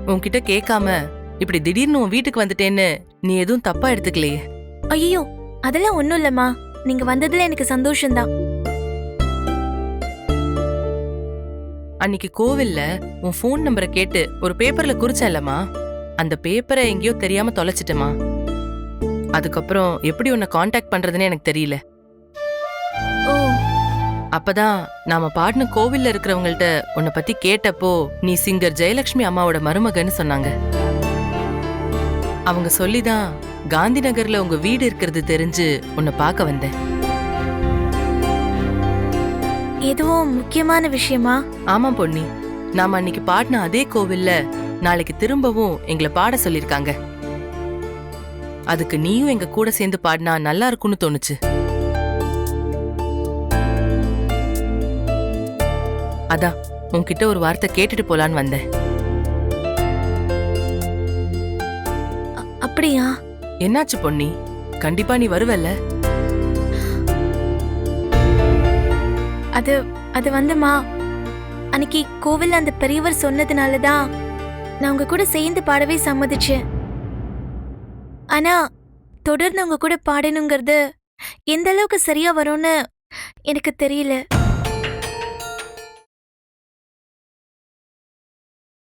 உன்கிட்ட கேட்காம இப்படி திடீர்னு உன் வீட்டுக்கு வந்துட்டேன்னு நீ எதுவும் தப்பா எடுத்துக்கலையே? ஐயோ, அதெல்லாம் ஒண்ணும் இல்லம்மா. நீங்க வந்ததுல எனக்கு சந்தோஷம்தான். அன்னைக்கு கோவில்ல உன் ஃபோன் நம்பரை கேட்டு ஒரு பேப்பர்ல குறிச்சேன்லம்மா, அந்த பேப்பரை எங்கேயோ தெரியாம தொலைச்சிட்டமா. அதுக்கப்புறம் எப்படி உன்னை காண்டாக்ட் பண்றதுன்னு எனக்கு தெரியல. ஓ, அப்பதான் நாம பாடின கோவில்ல இருக்கிறவங்கள்ட்ட உன்னை பத்தி கேட்டப்போ நீ சிங்கர் ஜெயலட்சுமி அம்மாவோட மருமகன்னு சொன்னாங்க. அவங்க சொல்லிதான் காந்தி நகர்ல உங்க வீடு இருக்கிறது தெரிஞ்சு உன்னை பார்க்க வந்தேன். எதுவும் முக்கியமான விஷயமா? ஆமா பொன்னி, நாம அன்னைக்கு பாடின அதே கோவில்ல நாளைக்கு திரும்பவும் எங்களை பாட சொல்லிருக்காங்க. அதுக்கு நீயும் எங்க கூட சேர்ந்து பாடினா நல்லா இருக்கும்னு தோணுச்சு. அதான் உன்கிட்ட ஒரு வார்த்தை கேட்டுட்டு போலான்னு வந்தேன். அப்படியா? என்னாச்சு பொன்னி? கண்டிப்பா நீ வருவல்ல? அது வந்துமா, அன்னைக்கு கோவில்ல அந்த பெரியவர் சொன்னதுனாலதான் நான் உங்க கூட சேர்ந்து பாடவே சம்மதிச்சேன். ஆனா தொடர்ந்து உங்க கூட பாடணுங்கிறது எந்த அளவுக்கு சரியா வரும்னு எனக்கு தெரியல.